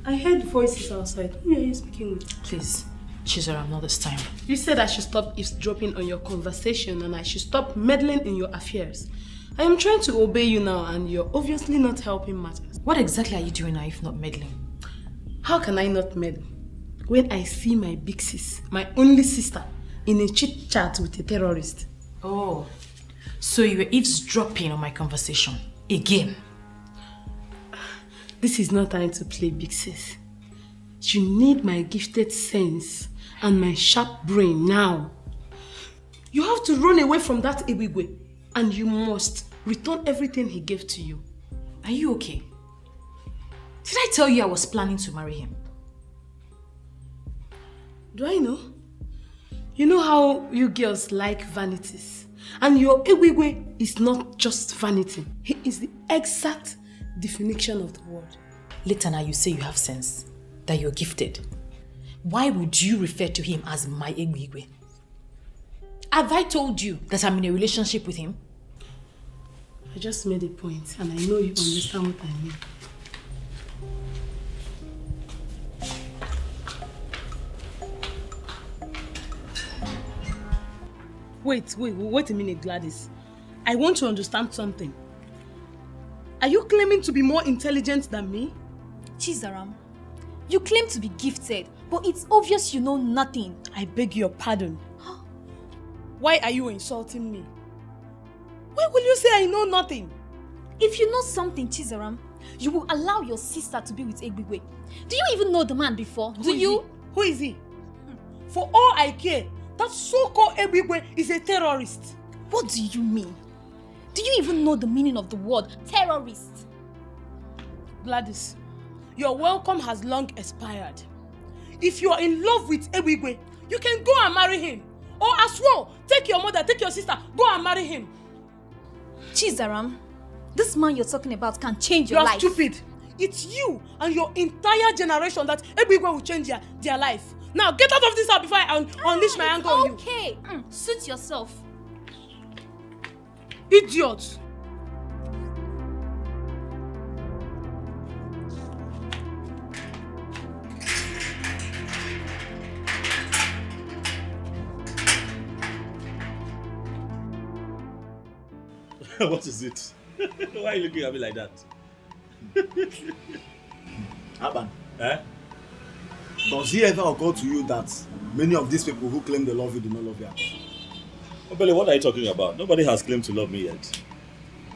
I heard voices outside. Who are you speaking with? Please, Chizaram, not this time. You said I should stop eavesdropping on your conversation and I should stop meddling in your affairs. I am trying to obey you now and you're obviously not helping matters. What exactly are you doing now if not meddling? How can I not meddle when I see my big sis, my only sister, in a chit chat with a terrorist? Oh, so you were eavesdropping on my conversation again? This is not time to play big sis. You need my gifted sense and my sharp brain now. You have to run away from that Ibigwe and you must return everything he gave to you. Are you okay? Did I tell you I was planning to marry him? Do I know? You know how you girls like vanities. And your Ibigwe is not just vanity. He is the exact definition of the word. Later now you say you have sense, that you're gifted. Why would you refer to him as my Ibigwe? Have I told you that I'm in a relationship with him? I just made a point and I know you understand what I mean. Wait a minute, Gladys. I want to understand something. Are you claiming to be more intelligent than me? Chizaram, you claim to be gifted, but it's obvious you know nothing. I beg your pardon. Why are you insulting me? Why will you say I know nothing? If you know something, Chizaram, you will allow your sister to be with Egbigwe. Do you even know the man before? Who is he? For all I care, that so-called Egbigwe is a terrorist. What do you mean? Do you even know the meaning of the word terrorist? Gladys, your welcome has long expired. If you are in love with Egbigwe, you can go and marry him. Or as well, take your mother, take your sister, go and marry him. Chizaram, this man you're talking about can change your life. You're stupid. It's you and your entire generation that Egbigwe will change their life. Now get out of this house before I unleash my anger on you. Okay, suit yourself. Idiot. What is it? Why are you looking at me like that? Aban, Eh? does it ever occur to you that many of these people who claim they love you do not love you at all? Oh, Billy, what are you talking about? Nobody has claimed to love me yet.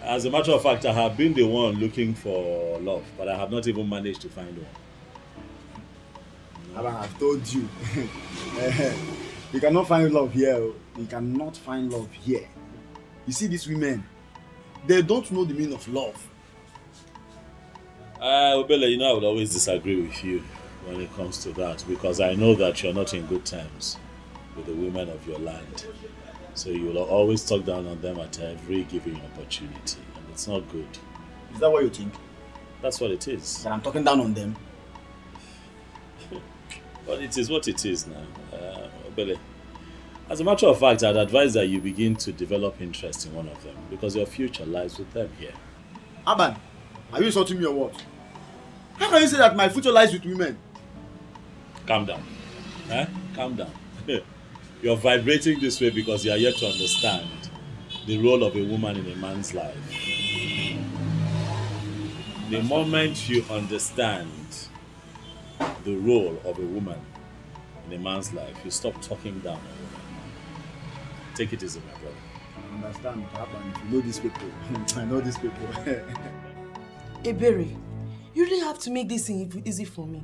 As a matter of fact, I have been the one looking for love, but I have not even managed to find one. Aban, I've told you. You cannot find love here. You cannot find love here. You see these women, they don't know the meaning of love. Billy, you know I would always disagree with you when it comes to that because I know that you're not in good terms with the women of your land. So you will always talk down on them at every given opportunity, and it's not good. Is that what you think? That's what it is. That I'm talking down on them? But it is what it is now. Billy, as a matter of fact, I'd advise that you begin to develop interest in one of them because your future lies with them here. Aban, are you insulting me or what? How can you say that my future lies with women? Calm down. Calm down. You're vibrating this way because you are yet to understand the role of a woman in a man's life. The moment you understand the role of a woman in a man's life, you stop talking down on women. Take it easy, my brother. I understand, Aban. If you know these people, I know these people. Ebere, you really have to make this easy for me.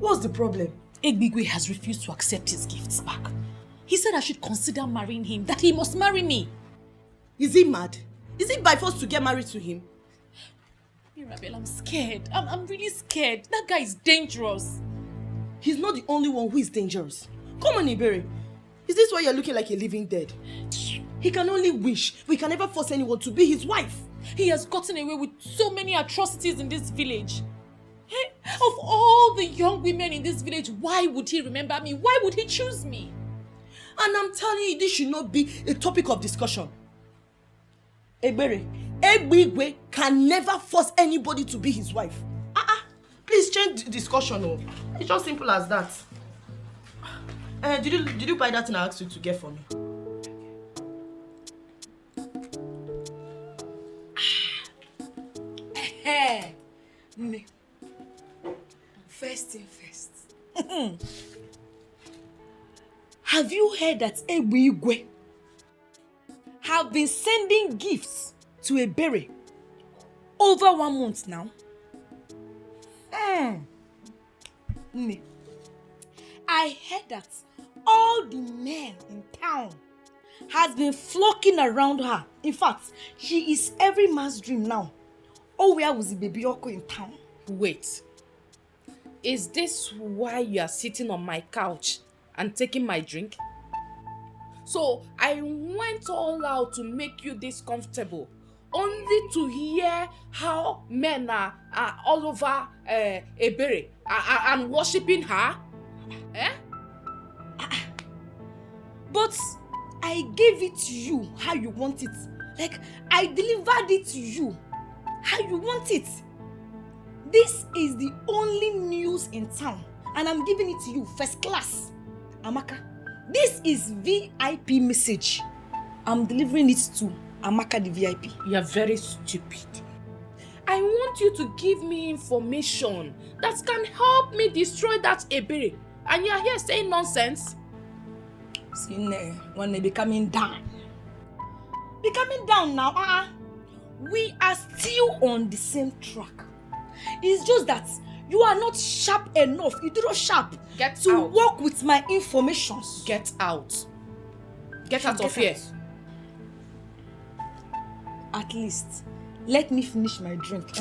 What's the problem? Egbigwe has refused to accept his gifts back. He said I should consider marrying him, that he must marry me. Is he mad? Is it by force to get married to him? Mirabel, I'm scared. I'm really scared. That guy is dangerous. He's not the only one who is dangerous. Come on, Ebere. Is this why you're looking like a living dead? He can only wish, but he can never force anyone to be his wife. He has gotten away with so many atrocities in this village. Hey, of all the young women in this village, why would he remember me? Why would he choose me? And I'm telling you, this should not be a topic of discussion. Ebere, Egbigwe can never force anybody to be his wife. Please change discussion. Oh. It's just simple as that. Did you buy that thing I asked you to get for me? Me. First thing first. Have you heard that Egbe have been sending gifts to Ebere over 1 month now? Me. I heard that all the men in town has been flocking around her. In fact, she is every man's dream now. Oh, where was the baby Oko in town? Wait. Is this why you are sitting on my couch and taking my drink? So I went all out to make you this comfortable, only to hear how men are all over Ebere and worshipping her? Eh? But I gave it to you how you want it. Like, I delivered it to you how you want it. This is the only news in town, and I'm giving it to you first class. Amaka, this is VIP message. I'm delivering it to Amaka the VIP. You are very stupid. I want you to give me information that can help me destroy that Ebere. And you are here saying nonsense? See, when they be coming down. Be coming down now. We are still on the same track. It's just that you are not sharp enough. You do not sharp to work with my information. Get out. Get out of here. At least, let me finish my drink.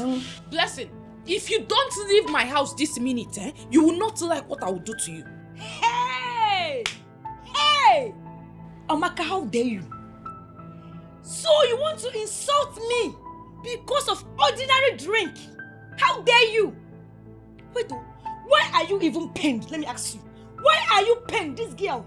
Blessing, if you don't leave my house this minute, you will not like what I will do to you. Hey! Amaka, how dare you? So you want to insult me because of ordinary drink? How dare you? Wait, why are you even pained? Let me ask you. Why are you pained, this girl?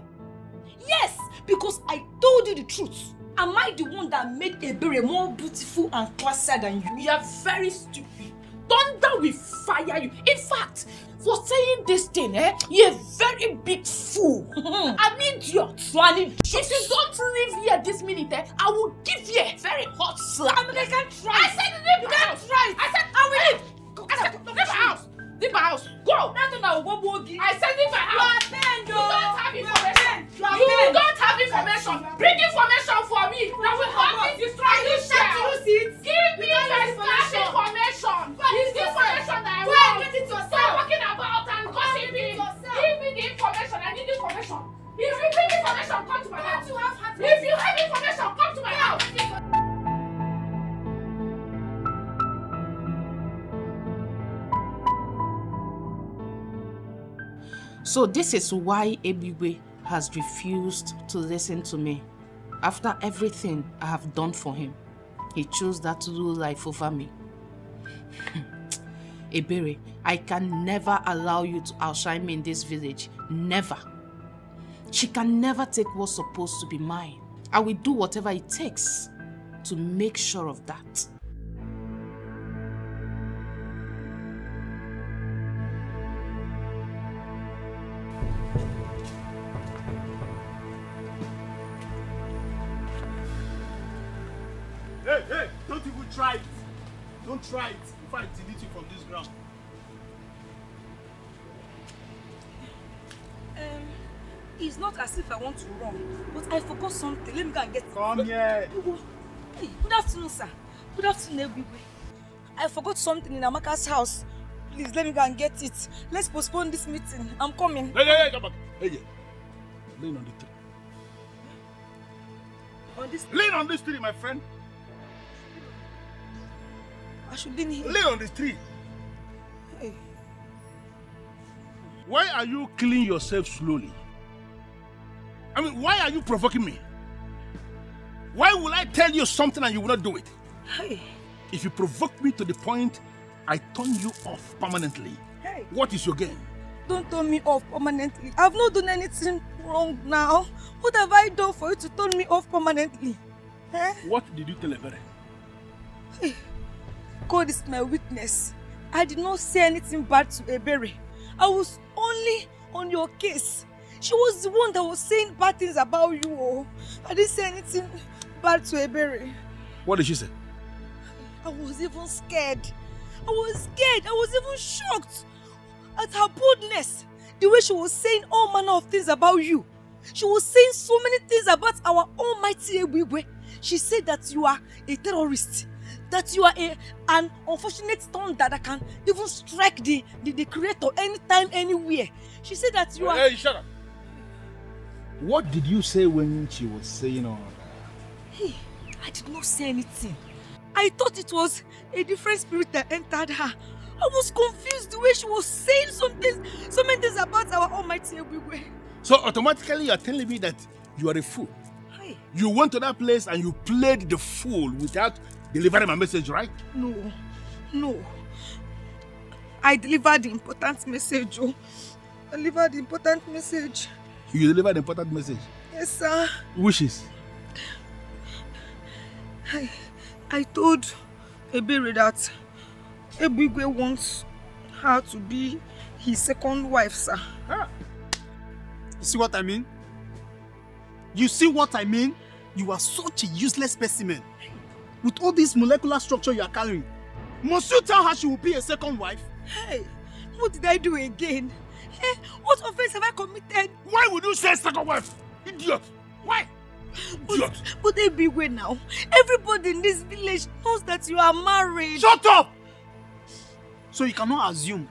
Yes, because I told you the truth. Am I the one that made Ebere more beautiful and classier than you? You are very stupid. Thunder will fire you. In fact, for saying this thing, you're a very big fool. An idiot. If you don't leave here this minute, I will give you a very hot slap. I mean, I can't try. I said leave my house. I said I will leave. I said leave my house. Leave my house. Go. I said leave my house. You don't have information. You don't have information. Bring information for me. That will help me destroy this girl. Give me first class information. Is this information that I want? Stop walking about and gossiping. Give me the information. I need information. If you bring information, come to my house. If you have information, come to my house. So this is why Ebigwe has refused to listen to me. After everything I have done for him, he chose that to do life over me. Ebere, I can never allow you to outshine me in this village. Never. She can never take what's supposed to be mine. I will do whatever it takes to make sure of that. Hey, don't even try it. Don't try it before I delete you from this ground. It's not as if I want to run, but I forgot something. Let me go and get it. Come here. Hey, good afternoon, sir. Good afternoon, Ebigwe. I forgot something in Amaka's house. Please, let me go and get it. Let's postpone this meeting. I'm coming. Hey, come back. Hey, lean on the tree. On this. Lean on this tree, my friend. I should lean here. Lean on this tree. Hey. Why are you killing yourself slowly? I mean, why are you provoking me? Why will I tell you something and you will not do it? Hey. If you provoke me to the point I turn you off permanently, Hey. what is your game? Don't turn me off permanently. I've not done anything wrong now. What have I done for you to turn me off permanently? What did you tell Ebere? God is my witness. I did not say anything bad to Ebere. I was only on your case. She was the one that was saying bad things about you. Oh. I didn't say anything bad to Ebere. What did she say? I was even scared. I was even shocked at her boldness. The way she was saying all manner of things about you. She was saying so many things about our almighty Egwigwe. She said that you are a terrorist. That you are an unfortunate thunder that can even strike the creator anytime, anywhere. She said that you are... Hey, shut up! What did you say when she was saying all that? Hey, I did not say anything. I thought it was a different spirit that entered her. I was confused the way she was saying so many things about our almighty Egwigwe. So automatically you are telling me that you are a fool. Hey. You went to that place and you played the fool without delivering my message, right? No. I delivered the important message, oh. I delivered the important message. You delivered the important message? Yes, sir. Which is? I told Ebere that Egwigwe wants her to be his second wife, sir. Ah. You see what I mean? You see what I mean? You are such a useless specimen. With all this molecular structure you are carrying, must you tell her she will be a second wife? Hey, what did I do again? Hey, what offense have I committed? Why would you say second wife? Idiot! Why? Idiot! But Egwigwe now, everybody in this village knows that you are married. Shut up! So you cannot assume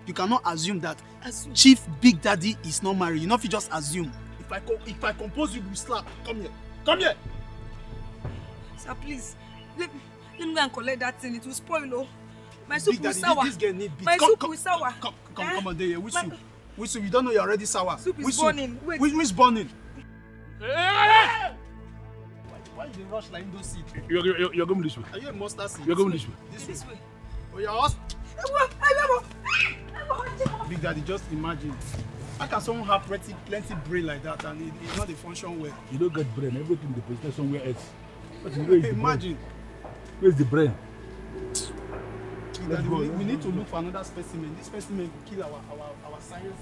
that Chief Big Daddy is not married. You know if you just assume. If I compose you, you slap. Come here. Come here. Sir, please. Let me go and collect that thing. It will spoil, oh. My soup will sour. This girl need beat. My soup will sour. Come on there. Which soup? You don't know you're already sour. Soup is burning. Wait. Which burning? Hey! Why you rush like those seeds? You're going this way. Are you a mustard seed? You're going this way. This way. Oh, you're us? Big Daddy, just imagine. How can someone have plenty brain like that and it's not a function well? You don't get brain. Everything deposited somewhere else. Imagine. Where's the brain? Big Daddy, we need to look for another specimen. This specimen will kill our science.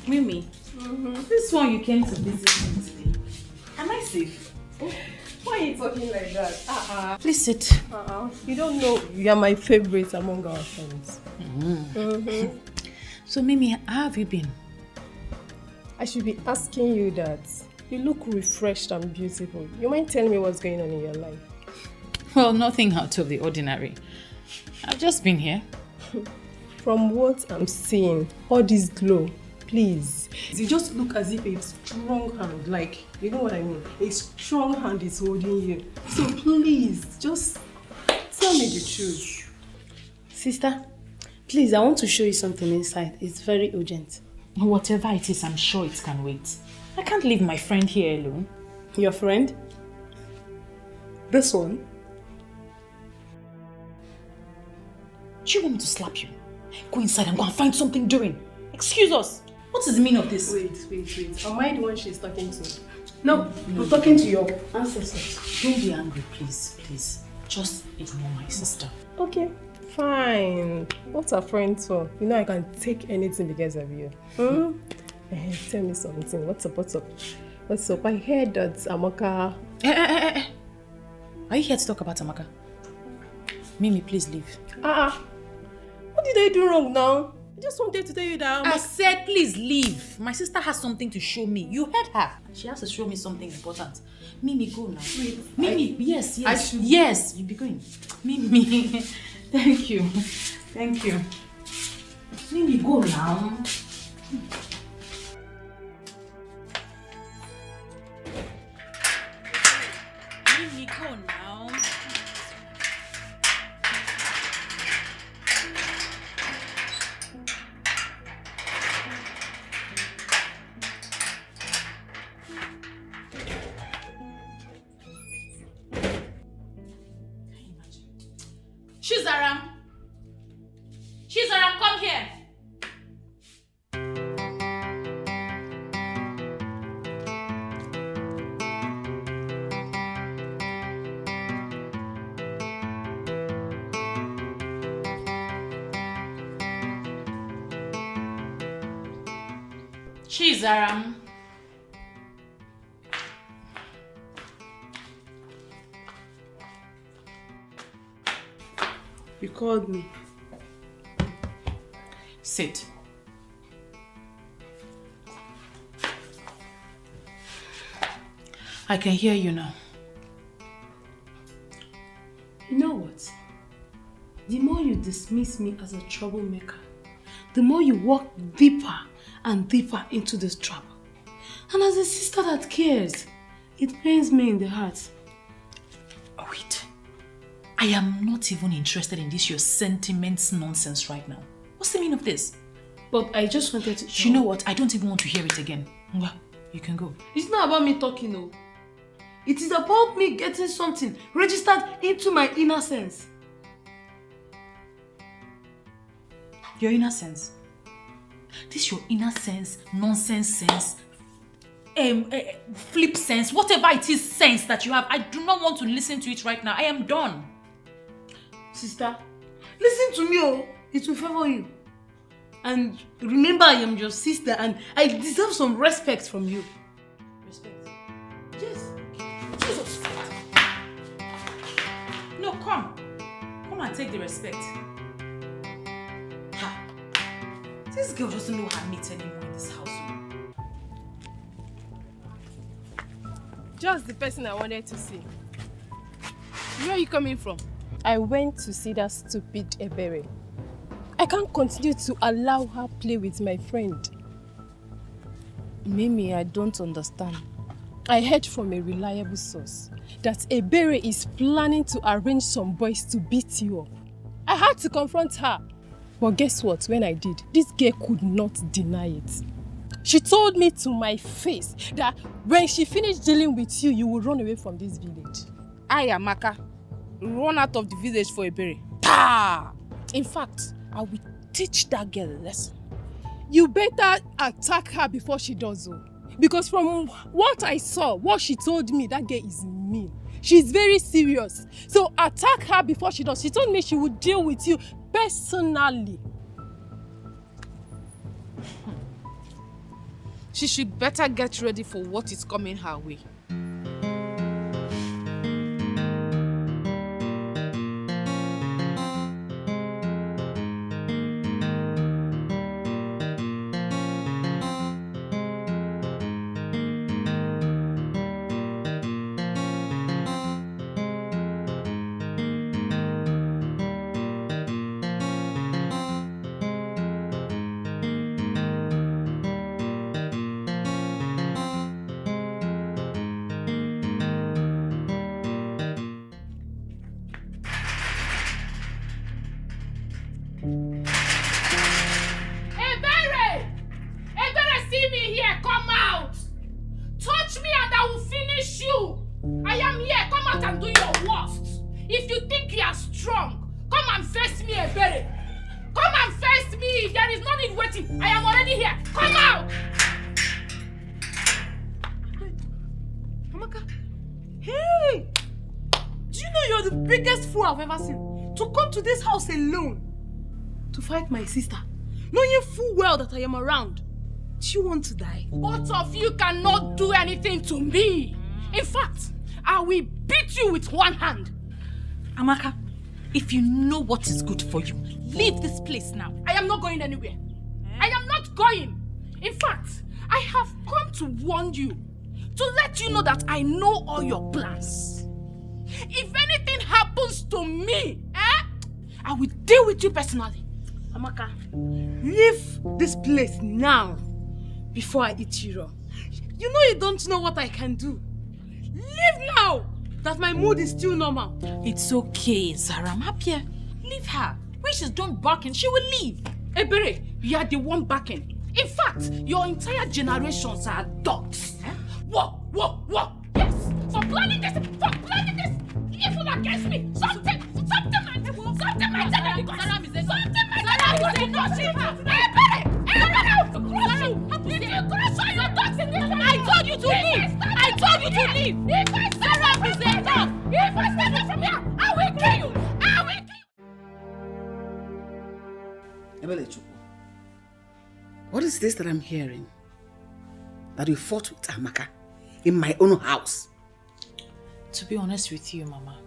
Mimi, this one you came to visit me today. Am I safe? Why are you talking like that? Please sit. You don't know you are my favorite among our friends. So Mimi, how have you been? I should be asking you that. You look refreshed and beautiful. You mind telling me what's going on in your life? Well, nothing out of the ordinary. I've just been here. From what I'm seeing, all this glow, please. You just look as if a strong hand, like, you know what I mean? A strong hand is holding you. So please, just tell me the truth. Sister, please, I want to show you something inside. It's very urgent. Whatever it is, I'm sure it can wait. I can't leave my friend here alone. Your friend? This one? Do you want me to slap you? Go inside and go and find something doing. Excuse us. What is the meaning of this? Wait. Am I the one she's talking to? No, I'm talking to your ancestors. Don't be angry, please. Just ignore my sister. Okay, fine. What's a friend for? You know I can take anything because of you. Tell me something. What's up? I heard that Amaka... Are you here to talk about Amaka? Mimi, please leave. What did I do wrong now? I just wanted to tell you that I said please leave. My sister has something to show me. You heard her. She has to show me something important. Mimi, go now. Wait, Mimi, yes. I should... Yes, you be going. Mimi, thank you. Mimi, go now. Mimi, go now. Chizaram! Chizaram, come here! Chizaram. You called me. Sit. I can hear you now. You know what? The more you dismiss me as a troublemaker, the more you walk deeper and deeper into this trouble. And as a sister that cares, it pains me in the heart. Oh, wait. I am not even interested in this your sentiments nonsense right now. What's the meaning of this? But I just wanted to... You know what? I don't even want to hear it again. Ngwa, you can go. It's not about me talking, no. It is about me getting something registered into my inner sense. Your inner sense? This your inner sense, nonsense sense, flip sense, whatever it is sense that you have, I do not want to listen to it right now. I am done. Sister, listen to me, oh. It will favor you. And remember, I am your sister and I deserve some respect from you. Respect? Yes. Jesus. No, come. Come and take the respect. Ha. This girl doesn't know her mate anymore in this house. Just the person I wanted to see. Where are you coming from? I went to see that stupid Ebere. I can't continue to allow her play with my friend. Mimi, I don't understand. I heard from a reliable source that Ebere is planning to arrange some boys to beat you up. I had to confront her. But guess what? When I did, this girl could not deny it. She told me to my face that when she finished dealing with you, you will run away from this village. I, Amaka, run out of the village for Ebere. Ta! In fact, I will teach that girl a lesson. You better attack her before she does so. Because from what I saw, what she told me, that girl is mean. She's very serious. So attack her before she does. She told me she would deal with you personally. She should better get ready for what is coming her way. I've ever seen. To come to this house alone to fight my sister, knowing full well that I am around. Do you want to die? Both of you cannot do anything to me. In fact, I will beat you with one hand. Amaka, if you know what is good for you, leave this place now. I am not going anywhere. I am not going. In fact, I have come to warn you, to let you know that I know all your plans. If anything happens to me, I will deal with you personally. Amaka, leave this place now before I eat you raw. You know you don't know what I can do. Leave now that my mood is still normal. It's okay, Zara. I'm happier. Leave her. When she's done barking, she will leave. Ebere, you are the one barking. In fact, your entire generations are dogs. Whoa. Yes, for planning this, Evil against me. Something crush you! I told you to leave! I told you to leave! If I stand up, is enough! If I stand up from here, I will kill you! I will kill you! What is this that I'm hearing? That you fought with Amaka in my own house? To be honest with you, Mama,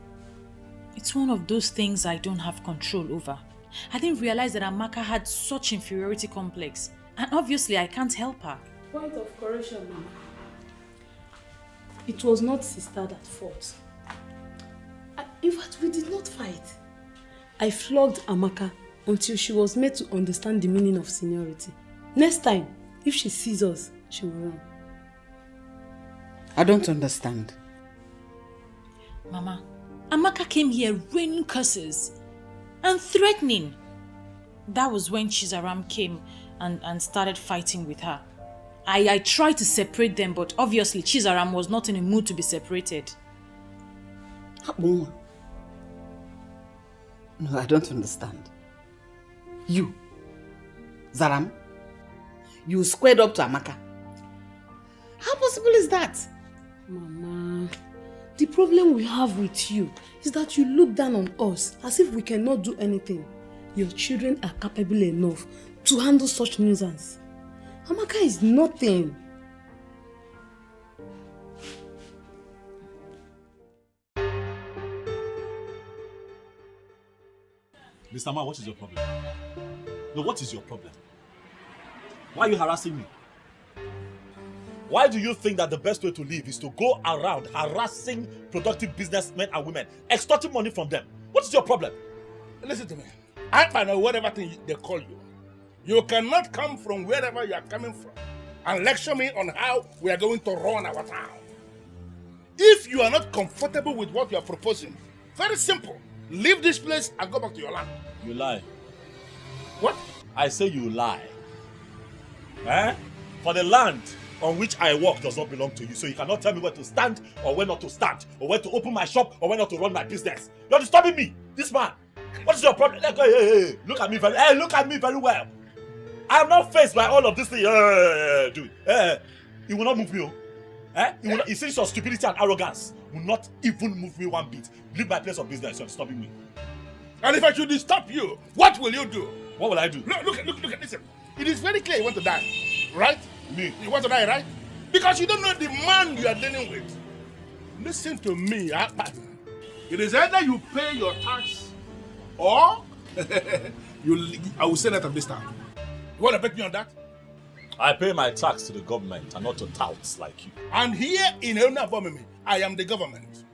it's one of those things I don't have control over. I didn't realize that Amaka had such inferiority complex, and obviously I can't help her. Point of correction, Mama. It was not sister that fought. In fact, we did not fight. I flogged Amaka until she was made to understand the meaning of seniority. Next time, if she sees us, she will run. I don't understand. Mama, Amaka came here raining curses and threatening. That was when Chizaram came and started fighting with her. I tried to separate them, but obviously Chizaram was not in a mood to be separated. No, I don't understand. You, Zaram, you squared up to Amaka. How possible is that? Mama, the problem we have with you is that you look down on us as if we cannot do anything. Your children are capable enough to handle such nuisance. Amaka is nothing. Mr. Man, what is your problem? No, what is your problem? Why are you harassing me? Why do you think that the best way to live is to go around harassing productive businessmen and women, extorting money from them? What is your problem? Listen to me. I know whatever thing they call you. You cannot come from wherever you are coming from and lecture me on how we are going to run our town. If you are not comfortable with what you are proposing, very simple. Leave this place and go back to your land. You lie. What? I say you lie. Eh? For the land on which I work does not belong to you, so you cannot tell me where to stand or where not to stand, or where to open my shop or where not to run my business. You're disturbing me, this man. What is your problem? Hey, look at me very well. I am not faced by all of this thing. Dude, you will not move me. You see your stupidity and arrogance will not even move me one bit. Leave my place of business. You're disturbing me. And if I should stop you, what will you do? What will I do? Look at this. It is very clear you want to die, right? Me? You want to die, right? Because you don't know the man you are dealing with. Listen to me, Akpan. It is either you pay your tax or I will send out of this town. You want to bet me on that? I pay my tax to the government and not to touts like you. And here in Inlove, I am the government.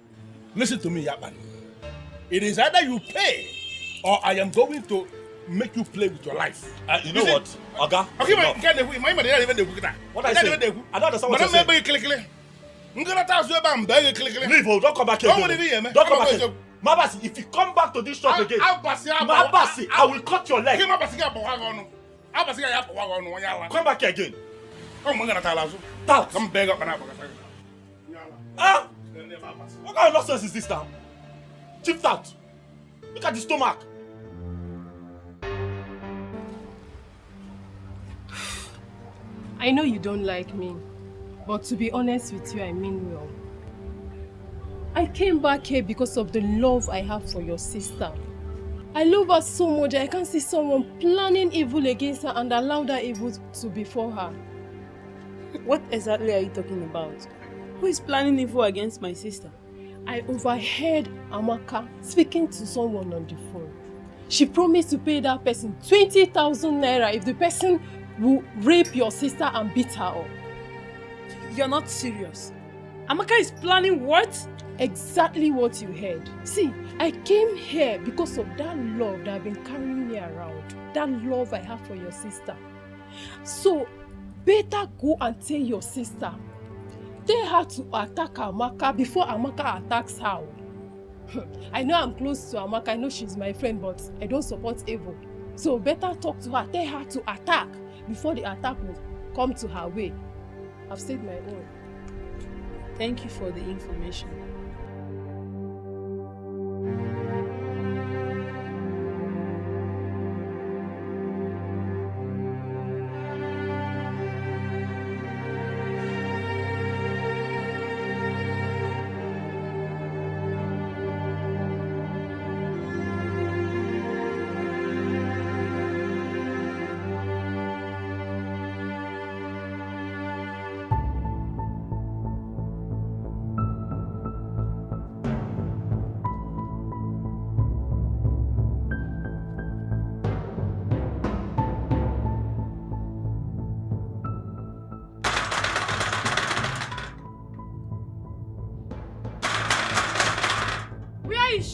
Listen to me, Akpan. It is either you pay or I am going to make you play with your life. You know what? Oga? Okay, what I say? I don't understand what you're saying. Leave, don't come back here again. Don't come back here. Mabasi, if you come back to this shop again, Mabasi, I will cut your leg. Come back here again. Tout. Come beg up and up. What kind of nonsense is this now? Chief Tout. Look at the stomach. I know you don't like me, but to be honest with you, I mean well. I came back here because of the love I have for your sister. I love her so much I can't see someone planning evil against her and allow that evil to befall her. What exactly are you talking about? Who is planning evil against my sister? I overheard Amaka speaking to someone on the phone. She promised to pay that person 20,000 naira if the person will rape your sister and beat her up. You're not serious. Amaka is planning what? Exactly what you heard. See, I came here because of that love that I've been carrying me around. That love I have for your sister. So, better go and tell your sister. Tell her to attack Amaka before Amaka attacks her. I know I'm close to Amaka. I know she's my friend, but I don't support evil. So, better talk to her. Tell her to attack before the attack will come to her way. I've said my own. Thank you for the information.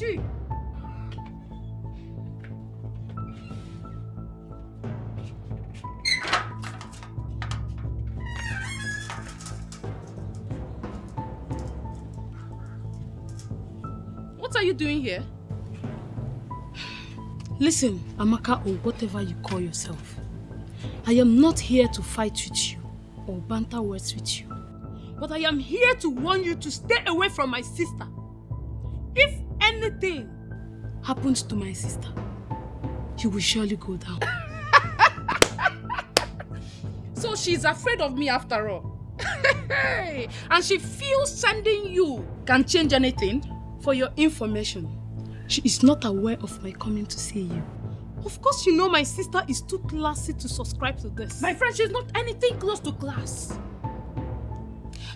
she? What are you doing here? Listen, Amaka, or whatever you call yourself. I am not here to fight with you or banter words with you. But I am here to warn you to stay away from my sister. If anything happens to my sister, you will surely go down. So she's afraid of me after all. And she feels sending you can change anything? For your information, she is not aware of my coming to see you. Of course you know my sister is too classy to subscribe to this. My friend, she's not anything close to class.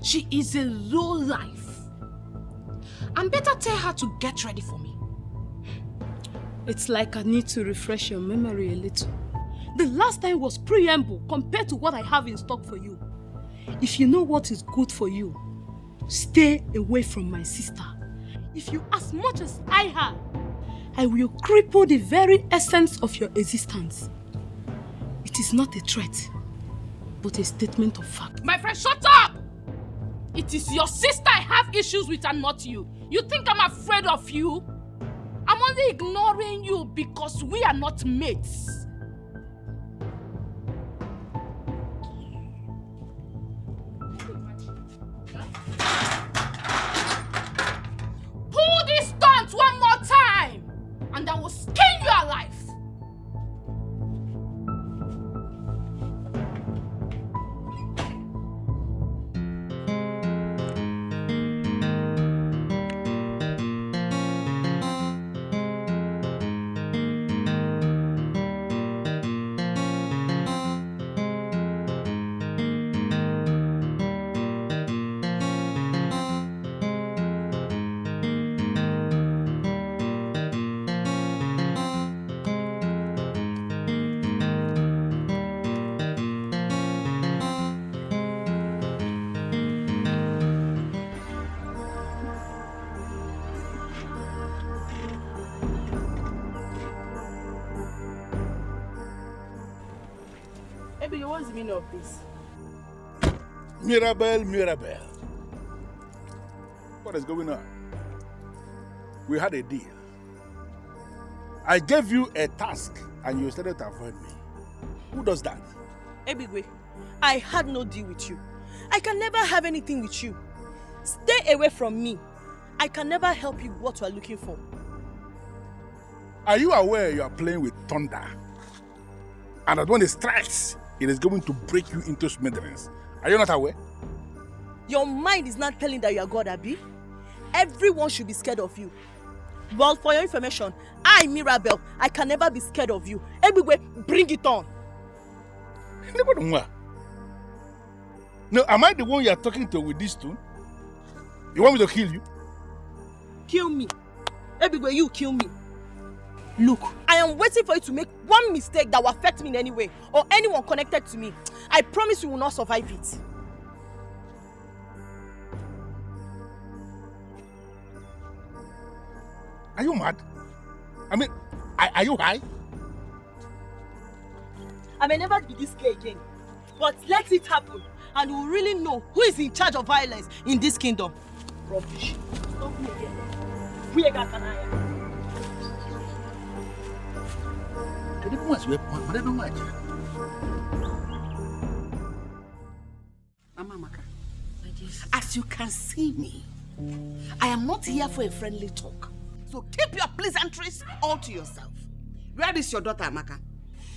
She is a low life. And better tell her to get ready for me. It's like I need to refresh your memory a little. The last time was preamble compared to what I have in stock for you. If you know what is good for you, stay away from my sister. If you as much as I have, I will cripple the very essence of your existence. It is not a threat, but a statement of fact. My friend, shut up! It is your sister I have issues with and not you. You think I'm afraid of you? I'm only ignoring you because we are not mates. Pull this stunt one more time and I will skin you alive. What's the meaning of this? Mirabelle. What is going on? We had a deal. I gave you a task and you started to avoid me. Who does that? Ebigwe, I had no deal with you. I can never have anything with you. Stay away from me. I can never help you what you are looking for. Are you aware you are playing with thunder? And that when it strikes, it is going to break you into smithereens. Are you not aware? Your mind is not telling that you are God, Abi. Everyone should be scared of you. Well, for your information, I, Mirabelle, I can never be scared of you. Everywhere, bring it on. No, am I the one you are talking to with this tune? You want me to kill you? Kill me. Everywhere, you kill me. Look, I am waiting for you to make one mistake that will affect me in any way, or anyone connected to me. I promise you will not survive it. Are you mad? I mean, are you high? I may never be this gay again, but let it happen, and you will really know who is in charge of violence in this kingdom. Rubbish. Stop me again. We got an eye. Mama Maka, as you can see me, I am not here for a friendly talk. So keep your pleasantries all to yourself. Where is your daughter, Amaka?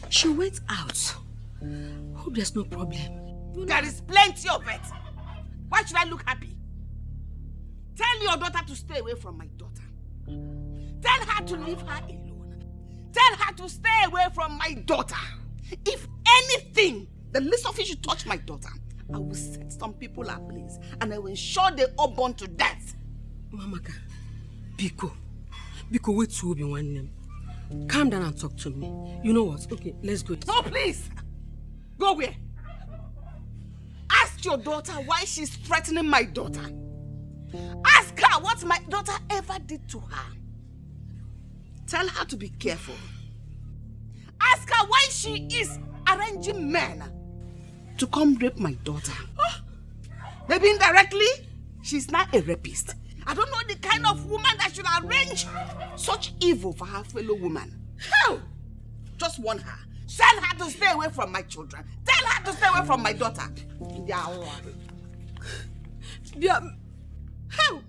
She went out. Hope there's no problem. There is plenty of it. Why should I look happy? Tell your daughter to stay away from my daughter. Tell her to leave her alone. Tell her to stay away from my daughter. If anything, the least of it should touch my daughter, I will set some people ablaze and I will ensure they all burn to death. Mamaka, Biko, wait to be one name. Calm down and talk to me. You know what? Okay, let's go. No, please. Go where? Ask your daughter why she's threatening my daughter. Ask her what my daughter ever did to her. Tell her to be careful. Ask her why she is arranging men to come rape my daughter. Maybe indirectly, she's not a rapist. I don't know the kind of woman that should arrange such evil for her fellow woman. Hell! Just warn her. Tell her to stay away from my children. Tell her to stay away from my daughter. Yeah. Hell!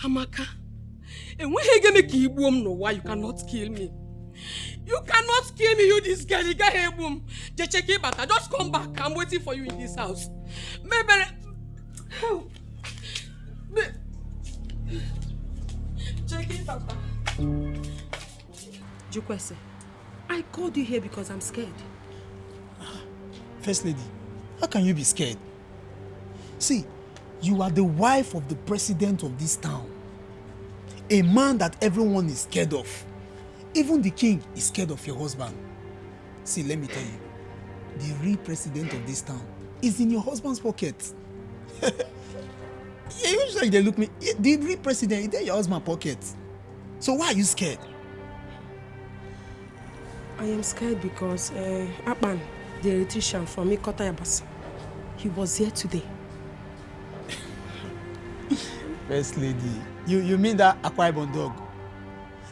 Amaka, and when you make you boom, no why you cannot kill me. You cannot kill me, you this girl. You got here boom. Just check it, but I just come back. I'm waiting for you in this house. Maybe. Help. Check it, Papa. Jukwese, I called you here because I'm scared. First lady, how can you be scared? See, you are the wife of the president of this town. A man that everyone is scared of. Even the king is scared of your husband. See, let me tell you, the real president of this town is in your husband's pocket. Usually they look me, the real president is in your husband's pocket. So why are you scared? I am scared because Akpan, the electrician from Ikota Yabasa, he was here today. First lady, you mean that Akwa Ibom dog?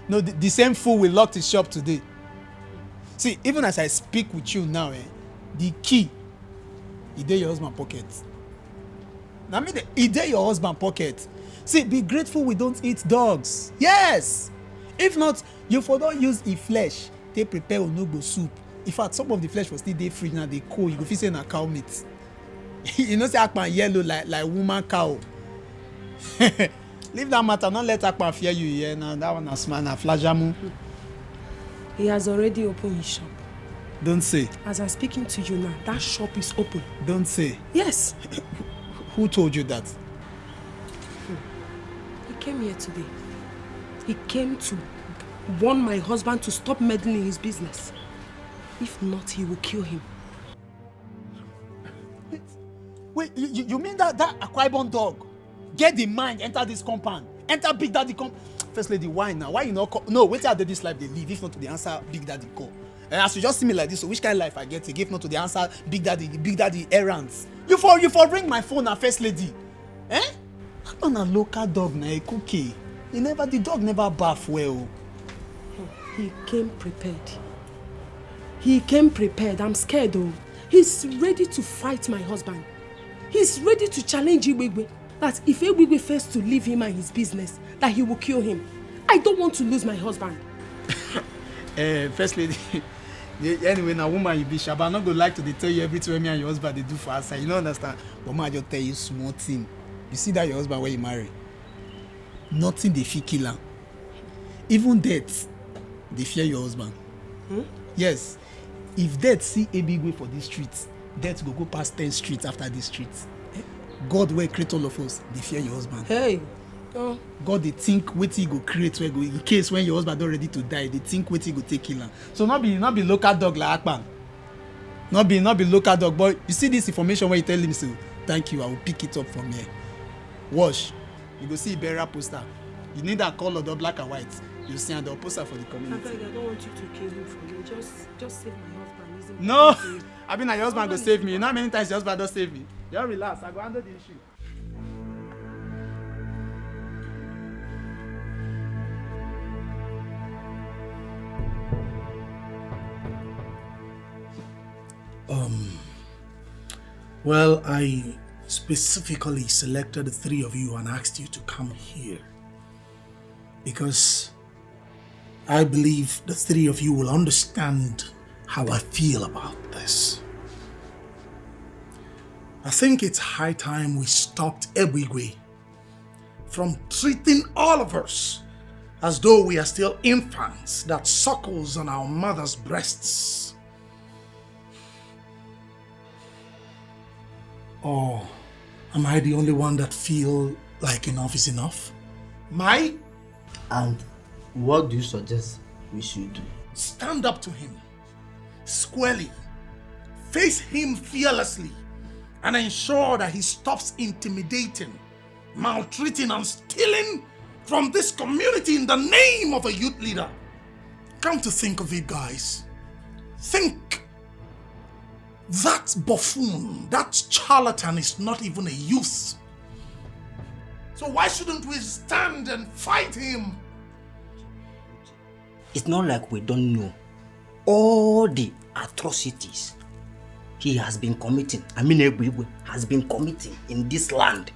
No, the same fool will lock his shop today. See, even as I speak with you now, the key is in your husband's pocket. Now, it's in your husband's pocket. See, be grateful we don't eat dogs. Yes! If not, you for don't use the flesh. They prepare onugbo soup. In fact, some of the flesh was still day free now, they cold. You go feel say na cow meat. You know, say Akpan yellow like woman cow. Leave that matter, not let Akpan fear you here. Now that one is man, flajamu. He has already opened his shop. Don't say. As I'm speaking to you now, that shop is open. Don't say. Yes. Who told you that? He came here today. He came to warn my husband to stop meddling in his business. If not, he will kill him. Wait, you mean that Akwa Ibom dog get the mind, enter this compound, enter Big Daddy First lady, why now? Why you not call? No, wait till this life they live. If not to the answer, Big Daddy call. And as you just see me like this, so which kind of life I get? If not to the answer, Big Daddy errands. You for ring my phone, first lady. Eh? I'm a local dog, na a cookie. The dog never bath well. He came prepared. He came prepared. I'm scared though. He's ready to fight my husband. He's ready to challenge Iwegwe. That if Iwegwe fails to leave him and his business, that he will kill him. I don't want to lose my husband. First lady, anyway, now woman you be sure, but I'm not gonna like to tell you everything me and your husband they do for us. You don't understand. But man, I just tell you small thing. You see that your husband when you marry, nothing they fear kill him. Even death, they fear your husband. Yes. If death see a big way for these streets, death go past 10 streets after these streets. God will create all of us, they fear your husband. Hey. God they think what he go create where go in case when your husband not ready to die, they think what he go take kill him. So not be local dog like Akpan. Not be local dog, but you see this information when you tell him so thank you, I will pick it up from here. Wash. You go see a burial poster. You need that color, the black and white. You see the poster for the community. I don't want you to kill him for me. Just save my husband. No, I mean your husband go save me. You know how many times your husband don't save me? Just relax, I go handle the issue. Well, I specifically selected the three of you and asked you to come here because I believe the three of you will understand how I feel about this. I think it's high time we stopped Ebwigwe from treating all of us as though we are still infants that suckles on our mother's breasts. Or am I the only one that feel like enough is enough? My? And what do you suggest we should do? Stand up to him, squarely, face him fearlessly, and ensure that he stops intimidating, maltreating and stealing from this community in the name of a youth leader. Come to think of it, guys. Think. That buffoon, that charlatan is not even a youth. So why shouldn't we stand and fight him? It's not like we don't know all the atrocities he has been committing. Ebigwe has been committing in this land.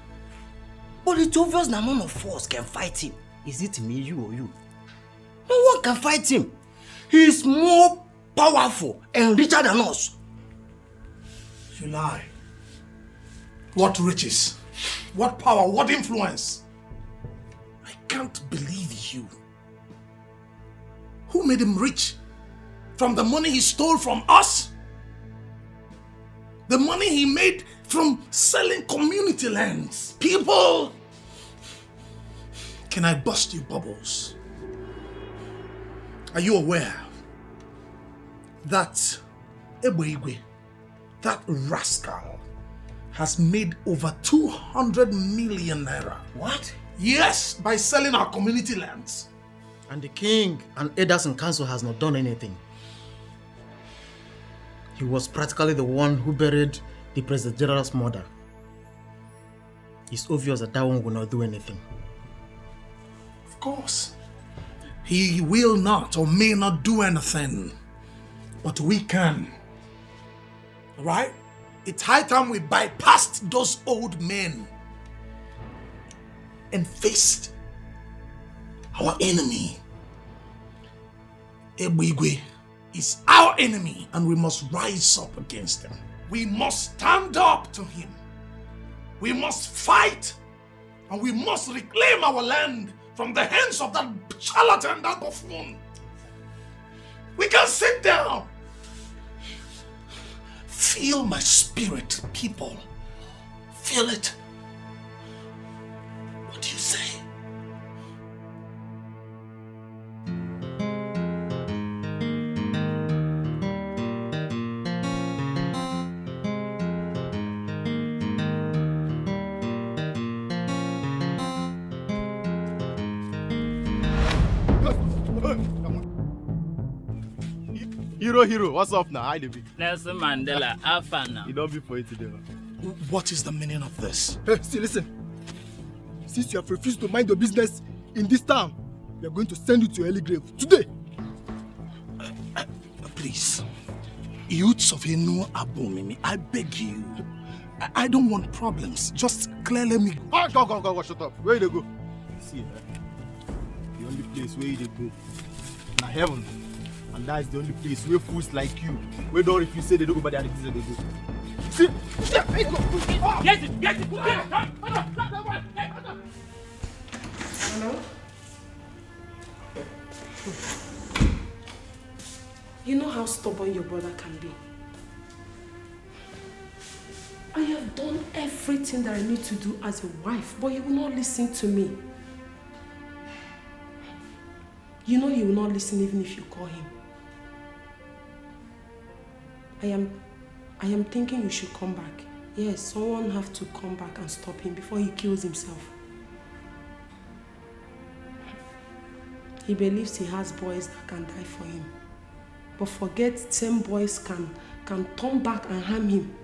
But it's obvious that none of us can fight him. Is it me, you, or you? No one can fight him. He is more powerful and richer than us. You lie. What riches? What power? What influence? I can't believe you. Who made him rich? From the money he stole from us? The money he made from selling community lands? People! Can I bust you bubbles? Are you aware that Ebigwe, that rascal, has made over 200 million naira? What? Yes, by selling our community lands. And the king and elders in council has not done anything. He was practically the one who buried the President General's mother. It's obvious that one will not do anything. Of course. He will not or may not do anything. But we can. Alright? It's high time we bypassed those old men and faced our enemy. Ebigwe is our enemy and we must rise up against him. We must stand up to him. We must fight and we must reclaim our land from the hands of that charlatan, that buffoon. We can sit down. Feel my spirit, people. Feel it. What do you say? Hero, what's up now? Hi, David. Nelson Mandela, Afana. You don't be for it today. What is the meaning of this? Hey, see, listen. Since you have refused to mind your business in this town, we are going to send you to early grave today. Please, youths of Inu Abumimi, I beg you. I don't want problems. Just clearly me go. Oh, go, shut up. Where they go? See, the only place where they go, na heaven. And that's the only place where fools like you, where don't refuse say they don't go by the attitude they go. See? Get it! Hello? You know how stubborn your brother can be. I have done everything that I need to do as a wife, but he will not listen to me. You know he will not listen even if you call him. I am thinking you should come back. Yes, someone have to come back and stop him before he kills himself. He believes he has boys that can die for him. But forget same boys can turn back and harm him.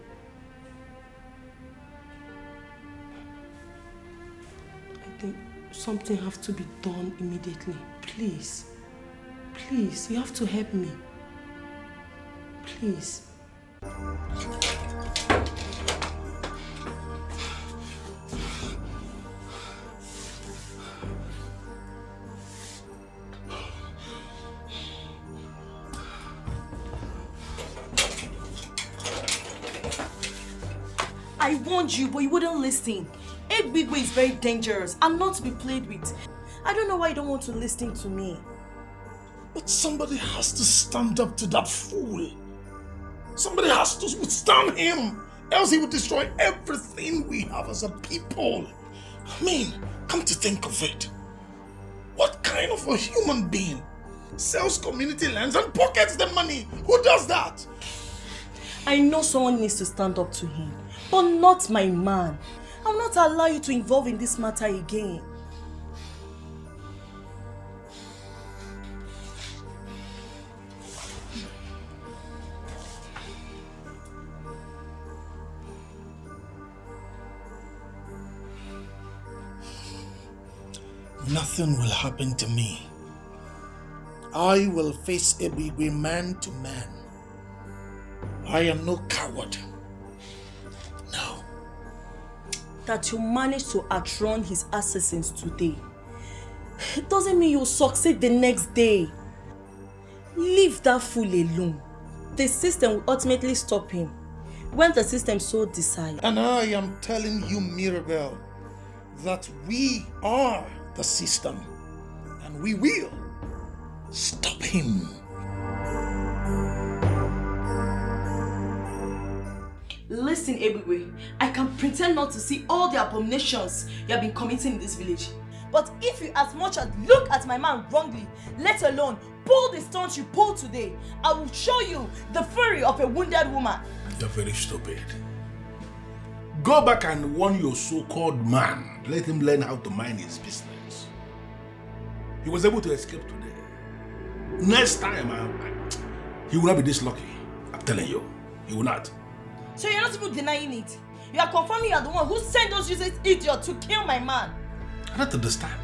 I think something have to be done immediately. Please, you have to help me. Please. I warned you, but you wouldn't listen. Ebigwe is very dangerous and not to be played with. I don't know why you don't want to listen to me. But somebody has to stand up to that fool. Somebody has to withstand him, else he will destroy everything we have as a people. I mean, come to think of it, what kind of a human being sells community lands and pockets the money? Who does that? I know someone needs to stand up to him, but not my man. I'll not allow you to involve in this matter again. Nothing will happen to me. I will face Ebigwe man to man. I am no coward. No. That you managed to outrun his assassins today, it doesn't mean you'll succeed the next day. Leave that fool alone. The system will ultimately stop him when the system so decides. And I am telling you, Mirabel, that we are the system and we will stop him. Listen, Ebigwe, I can pretend not to see all the abominations you have been committing in this village. But if you as much as look at my man wrongly, let alone pull the stunts you pulled today, I will show you the fury of a wounded woman. You're very stupid. Go back and warn your so-called man. Let him learn how to mind his business. He was able to escape today. Next time, he will not be this lucky. I'm telling you, he will not. So you're not even denying it. You are confirming you are the one who sent those useless idiots to kill my man. I don't understand.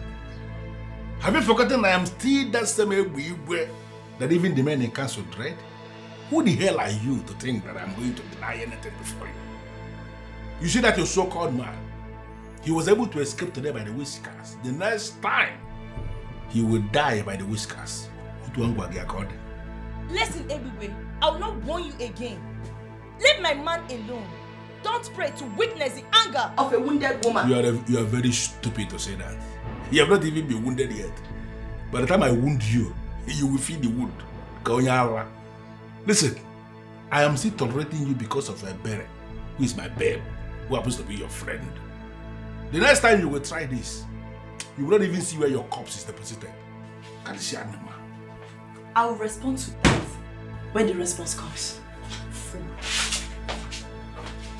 Have you forgotten I am still that same Ebigwe that even the men in council dread? Who the hell are you to think that I'm going to deny anything before you? You see that your so-called man, he was able to escape today by the whiskers. The next time, he will die by the whiskers. Listen, Ebigwe, I will not warn you again. Leave my man alone. Don't pray to witness the anger of a wounded woman. You are very stupid to say that. You have not even been wounded yet. By the time I wound you, you will feel the wound. Listen, I am still tolerating you because of a bear, who is my babe, who happens to be your friend. The next time you will try this, you will not even see where your corpse is deposited. Can you see animal? I will respond to that when the response comes.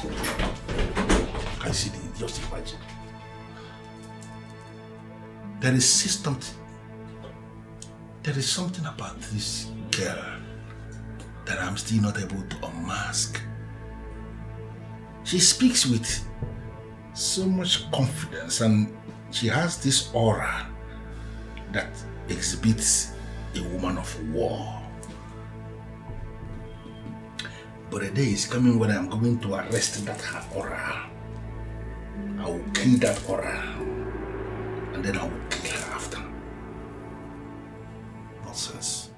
Can you see the just imagine? There is something about this girl that I'm still not able to unmask. She speaks with so much confidence and she has this aura that exhibits a woman of war. But a day is coming when I'm going to arrest that her aura. I will kill that aura and then I will kill her after. Nonsense.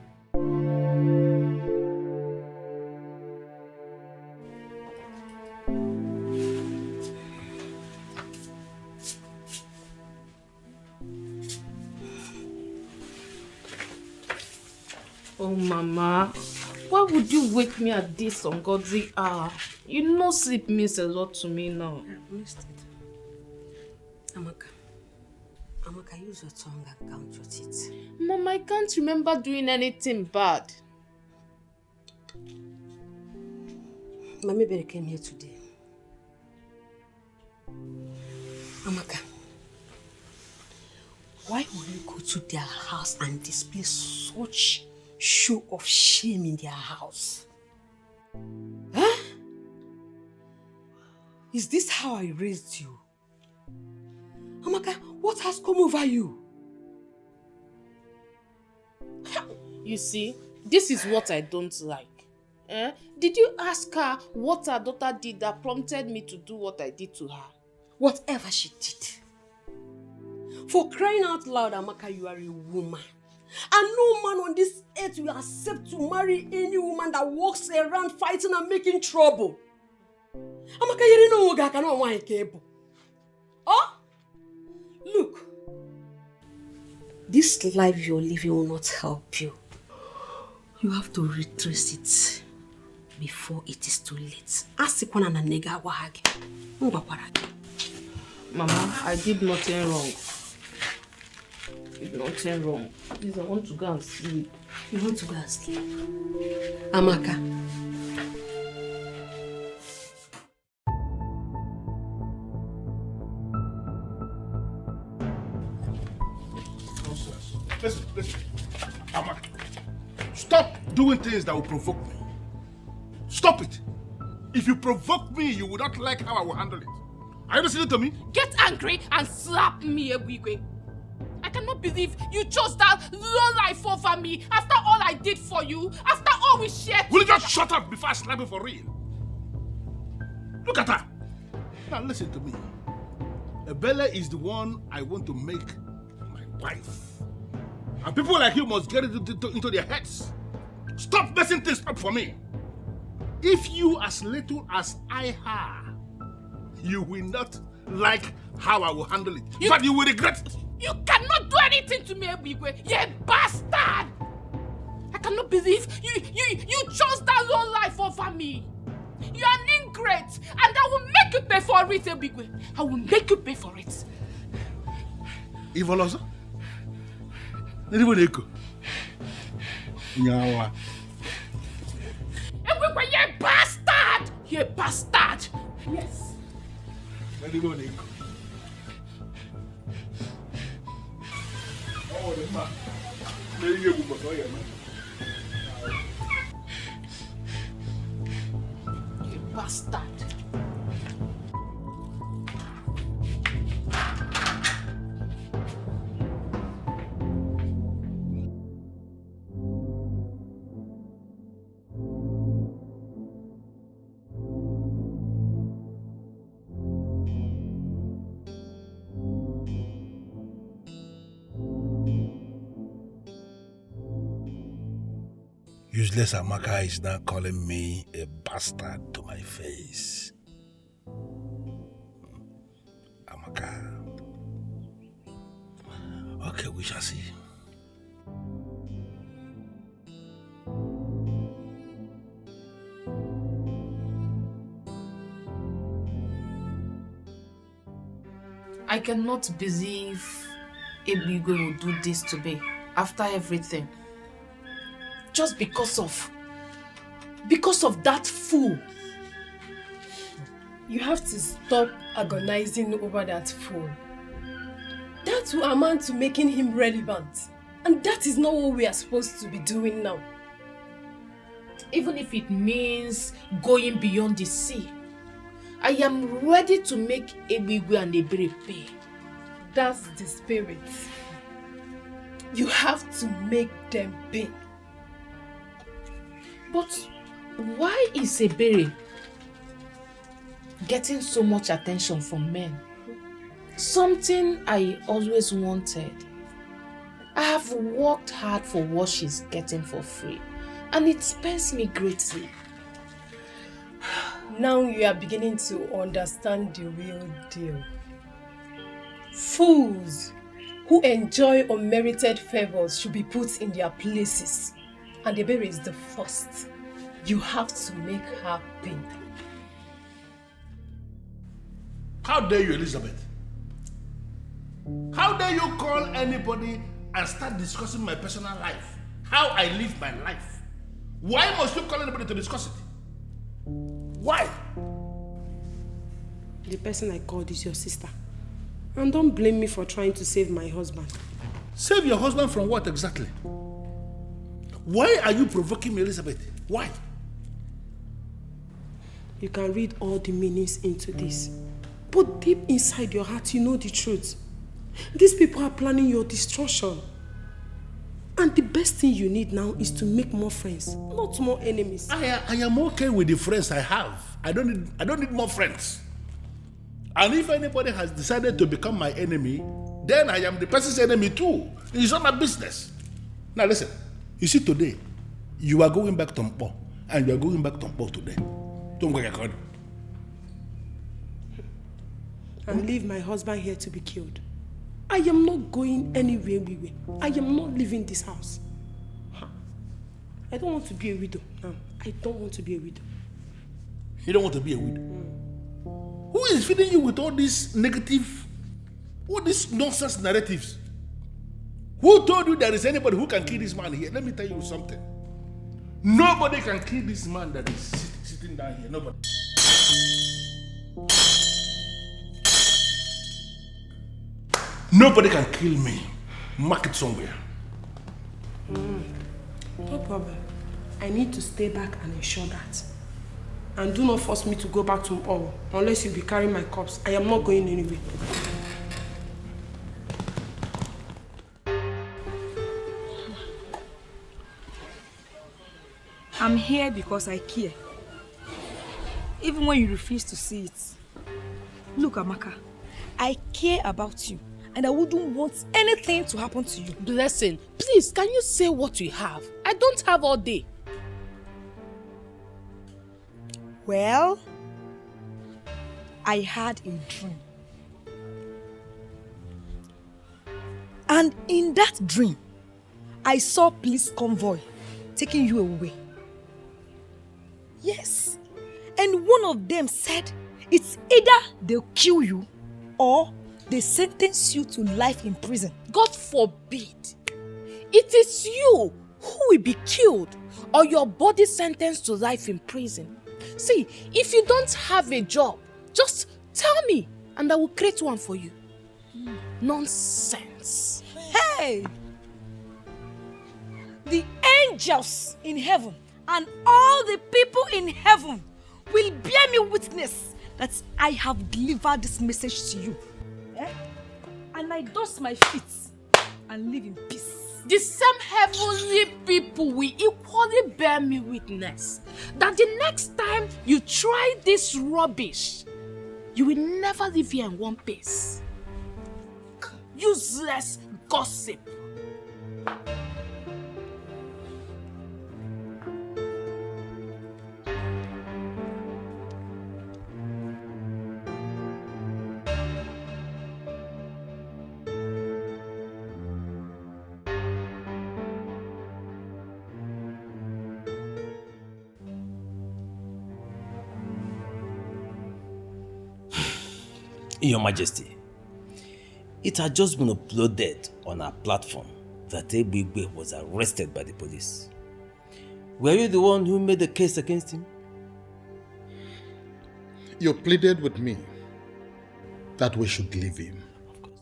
Oh, Mama, why would you wake me at this ungodly hour? You know sleep means a lot to me now. I missed it. Amaka, use your tongue and count your teeth. Mama, I can't remember doing anything bad. Mami Bere came here today. Amaka, why will you go to their house and display such show of shame in their house? Huh? Is this how I raised you? Amaka, what has come over you? You see, this is what I don't like. Did you ask her what her daughter did that prompted me to do what I did to her? Whatever she did. For crying out loud, Amaka, you are a woman. And no man on this earth will accept to marry any woman that walks around fighting and making trouble. Amaka, you don't know I cannot want a cable. Oh? Look, this life you're living will not help you. You have to retrace it before it is too late. Mama, I did nothing wrong. Nothing wrong. Please, I want to go and sleep. You want to go and sleep? Amaka. Listen. Amaka, stop doing things that will provoke me. Stop it. If you provoke me, you will not like how I will handle it. Are you listening to me? Get angry and slap me, Ebigwe. I cannot believe you chose that low life over me after all I did for you, after all we shared. Will you just shut up before I slap you for real? Look at her. Now listen to me. Bella is the one I want to make my wife. And people like you must get it into their heads. Stop messing things up for me. If you as little as I have, you will not like how I will handle it. In fact, you will regret it. You cannot do anything to me, Ebigwe. You're a bastard. I cannot believe you chose that low life over me. You're an ingrate, and I will make you pay for it, Ebigwe. I will make you pay for it. Ivolosa? Ebigwe, you're a bastard! You're a bastard! Yes. You bastard. Useless Amaka is now calling me a bastard to my face. Amaka. Okay, we shall see. I cannot believe Ebigwe will do this to me after everything. Just because of that fool. You have to stop agonizing over that fool. That will amount to making him relevant. And that is not what we are supposed to be doing now. Even if it means going beyond the sea, I am ready to make Ebigwe and Ebere pay. That's the spirit. You have to make them pay. But why is Ebere getting so much attention from men? Something I always wanted. I have worked hard for what she's getting for free, and it pains me greatly. Now you are beginning to understand the real deal. Fools who enjoy unmerited favors should be put in their places. And Ebere is the first. You have to make her pay. How dare you, Elizabeth? How dare you call anybody and start discussing my personal life? How I live my life? Why must you call anybody to discuss it? Why? The person I called is your sister. And don't blame me for trying to save my husband. Save your husband from what exactly? Why are you provoking me, Elizabeth? Why? You can read all the meanings into this. But deep inside your heart, you know the truth. These people are planning your destruction. And the best thing you need now is to make more friends, not more enemies. I am okay with the friends I have. I don't need more friends. And if anybody has decided to become my enemy, then I am the person's enemy too. It's not my business. Now listen. You see, today, you are going back to Mpo, and you are going back to Mpo today. Don't go get and leave my husband here to be killed. I am not going anywhere. I am not leaving this house. I don't want to be a widow now. I don't want to be a widow. You don't want to be a widow? Who is feeding you with all these negative, all these nonsense narratives? Who told you there is anybody who can kill this man here? Let me tell you something. Nobody can kill this man that is sitting down here. Nobody. Nobody can kill me. Mark it somewhere. No problem. I need to stay back and ensure that. And do not force me to go back to all unless you'll be carrying my corpse. I am not going anywhere. I'm here because I care. Even when you refuse to see it. Look, Amaka, I care about you and I wouldn't want anything to happen to you. Blessing, please, can you say what you have? I don't have all day. Well, I had a dream. And in that dream, I saw police convoy taking you away. Yes. And one of them said, it's either they'll kill you or they sentence you to life in prison. God forbid. It is you who will be killed or your body sentenced to life in prison. See, if you don't have a job, just tell me and I will create one for you. Nonsense. Hey! The angels in heaven and all the people in heaven will bear me witness that I have delivered this message to you. Eh? And I dust my feet and live in peace. The same heavenly people will equally bear me witness that the next time you try this rubbish, you will never live here in one piece. Useless gossip. Your Majesty, it had just been uploaded on our platform that Ebigwe was arrested by the police. Were you the one who made the case against him? You pleaded with me that we should leave him. Of course.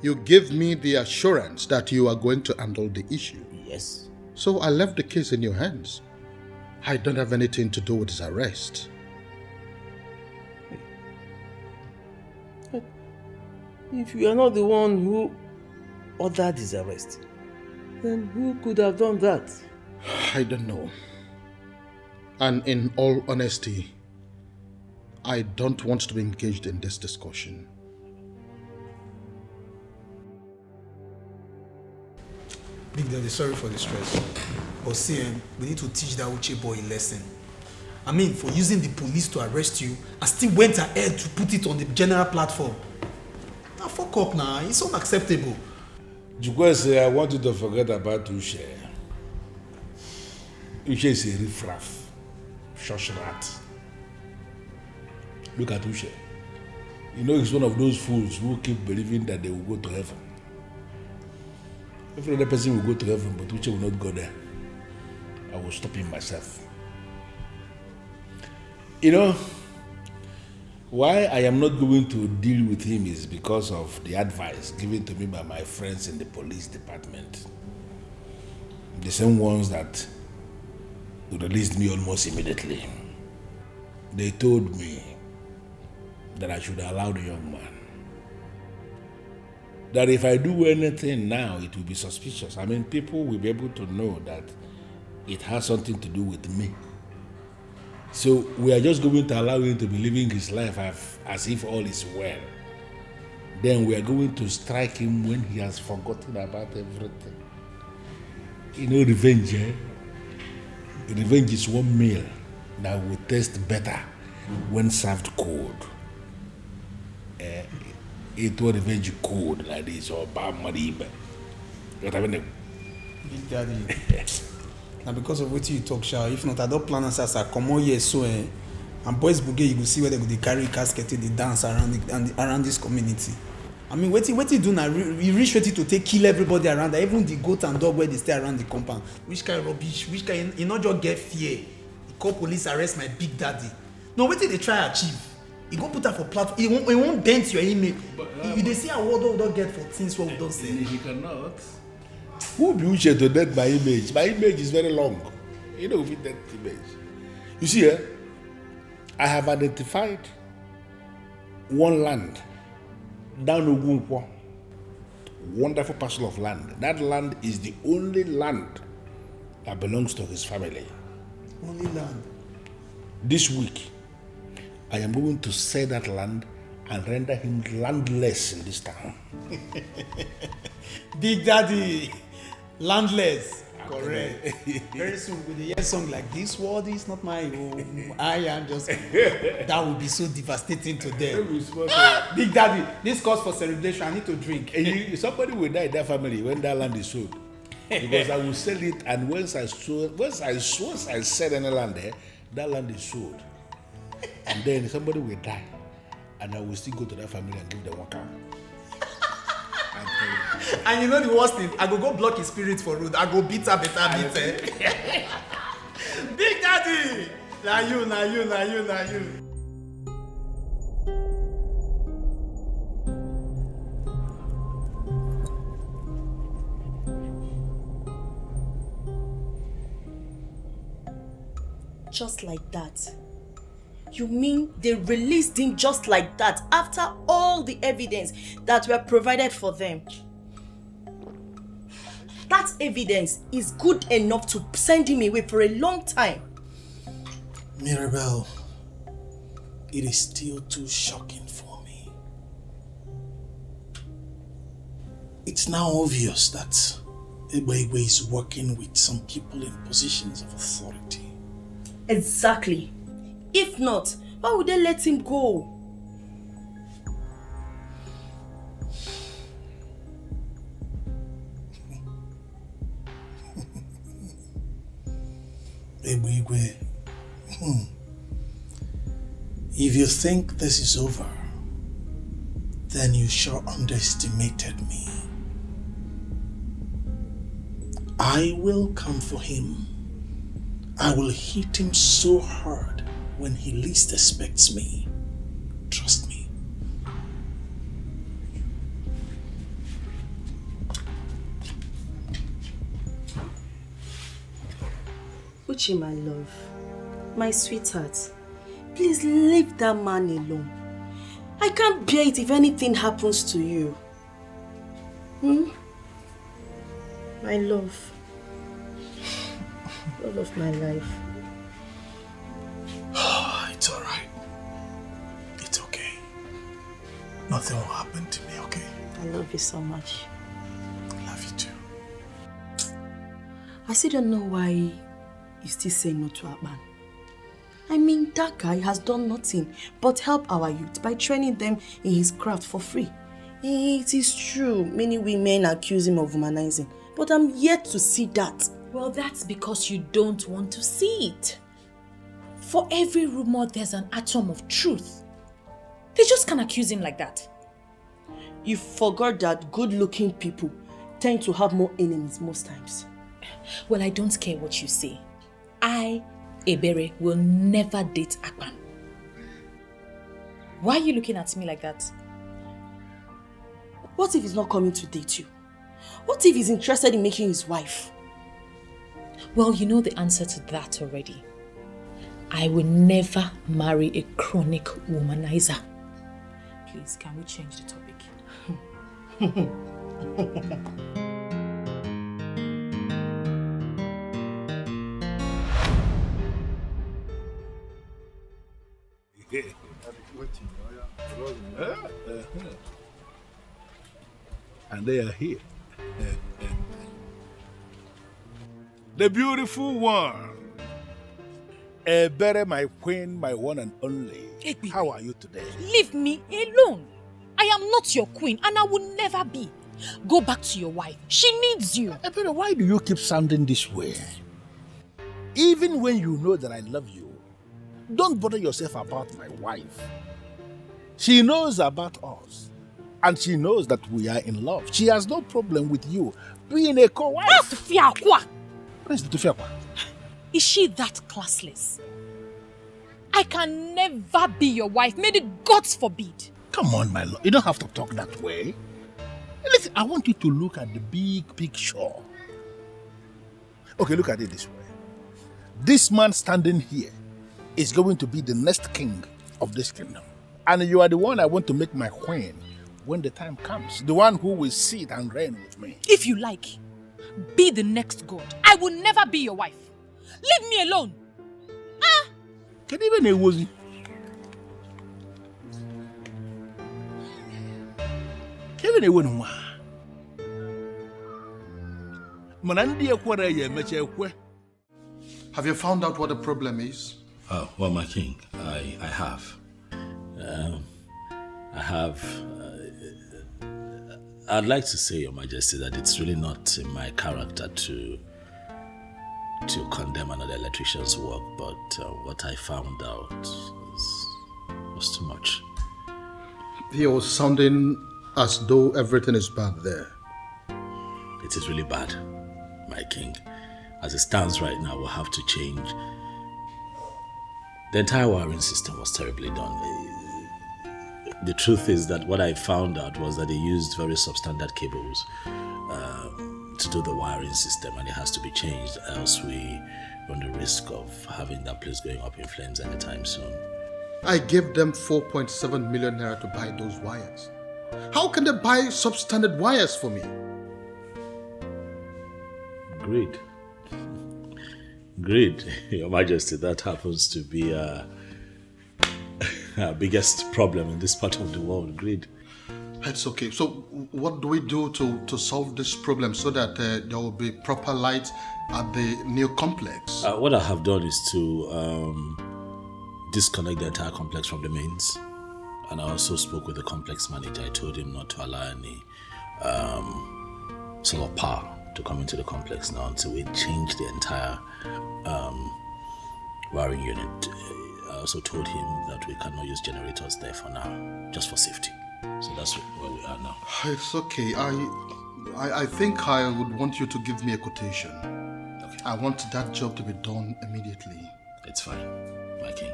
You gave me the assurance that you are going to handle the issue. Yes. So I left the case in your hands. I don't have anything to do with his arrest. If you are not the one who ordered his arrest, then who could have done that? I don't know. And in all honesty, I don't want to be engaged in this discussion. Big Daddy, sorry for the stress. But see, we need to teach that Uche boy a lesson. I mean, for using the police to arrest you, I still went ahead to put it on the general platform. Now fuck up now, it's unacceptable. Jukwese, I want you to forget about Uche. Uche is a riffraff, shush rat. Look at Uche. You know he's one of those fools who keep believing that they will go to heaven. Every other person will go to heaven, but Uche will not go there. I will stop him myself. You know, why I am not going to deal with him is because of the advice given to me by my friends in the police department. The same ones that released me almost immediately. They told me that I should allow the young man. That if I do anything now, it will be suspicious. I mean, people will be able to know that it has something to do with me. So we are just going to allow him to be living his life as if all is well. Then we are going to strike him when he has forgotten about everything. You know, revenge, eh? Revenge is one meal that will taste better when served cold. It will revenge cold like this or bad money. What I mean? Big Daddy. Now because of what you talk, Sha, if not, I don't plan as I come on here so and boys bougie, you will see where they go carry casket, they dance around this community. I mean, what you do now? You reach ready to kill everybody around there, even the goat and dog where they stay around the compound. Which kind of rubbish? Which kind? You not just get fear. You call police arrest my Big Daddy. No, what did they try achieve? You go put that for platform. It won't dent your image. If they see a word we don't get for things what we don't say. He cannot. Who be Uche to dent my image? My image is very long. You know, with that image. You see, I have identified one land down Ogunkwo. Wonderful parcel of land. That land is the only land that belongs to his family. Only land. This week, I am going to sell that land and render him landless in this town. Big Daddy, landless. Correct. Very soon with a song like "This world is not my home, I am just." That would be so devastating to them. Big Daddy, this calls for celebration. I need to drink. Somebody will die in that family when that land is sold. Because I will sell it, and once I sell any land there, that land is sold. And then somebody will die, and I will still go to that family and give them one cow. And you know the worst thing? I go block his spirit for road. I go beat her better. Big Daddy! Now you. Just like that? You mean they released him just like that after all the evidence that were provided for them? That evidence is good enough to send him away for a long time. Mirabel, it is still too shocking for me. It's now obvious that Ebegbe is working with some people in positions of authority. Exactly. If not, why would they let him go? Ebegbe, if you think this is over, then you sure underestimated me. I will come for him. I will hit him so hard when he least expects me. Trust me. Uchi, my love, my sweetheart, please leave that man alone. I can't bear it if anything happens to you. My love. Love of my life. It's alright. It's okay. Nothing will happen to me, okay? I love you so much. I love you too. I still don't know why you still say no to Akpan. I mean, that guy has done nothing but help our youth by training them in his craft for free. It is true, many women accuse him of womanizing, but I'm yet to see that. Well, that's because you don't want to see it. For every rumor, there's an atom of truth. They just can't accuse him like that. You forgot that good-looking people tend to have more enemies most times. Well, I don't care what you say. I, Ebere, will never date Akpan. Why are you looking at me like that? What if he's not coming to date you? What if he's interested in making his wife? Well, you know the answer to that already. I will never marry a chronic womanizer. Please, can we change the topic? And they are here. The beautiful one. Ebere, my queen, my one and only. How are you today? Leave me alone. I am not your queen and I will never be. Go back to your wife. She needs you. Ebere, why do you keep sounding this way? Even when you know that I love you, don't bother yourself about my wife. She knows about us. And she knows that we are in love. She has no problem with you being a co-wife. That's Fiakwa. What is the Fiakwa? Is she that classless? I can never be your wife. May the gods forbid. Come on, my love. You don't have to talk that way. Listen, I want you to look at the big picture. Okay, look at it this way. This man standing here is going to be the next king of this kingdom. And you are the one I want to make my queen when the time comes. The one who will sit and reign with me. If you like, be the next god. I will never be your wife. Leave me alone. Can even a wozy? Kevin a woman. Manandi a quarter year, Have you found out what the problem is? Oh, well, my king, I have. I'd like to say, Your Majesty, that it's really not in my character to condemn another electrician's work, but what I found out was too much. He was sounding as though everything is bad there. It is really bad, my king. As it stands right now, we'll have to change. The entire wiring system was terribly done. The truth is that what I found out was that they used very substandard cables to do the wiring system, and it has to be changed, else we run the risk of having that place going up in flames anytime soon. I gave them 4.7 million naira to buy those wires. How can they buy substandard wires for me? Greed. Greed, Your Majesty, that happens to be our biggest problem in this part of the world, greed. That's okay. So what do we do to solve this problem so that there will be proper light at the new complex? What I have done is to disconnect the entire complex from the mains. And I also spoke with the complex manager. I told him not to allow any solar power to come into the complex now until we change the entire wiring unit. I also told him that we cannot use generators there for now, just for safety. So that's where we are now. It's okay. I think I would want you to give me a quotation. Okay. I want that job to be done immediately. It's fine, my king.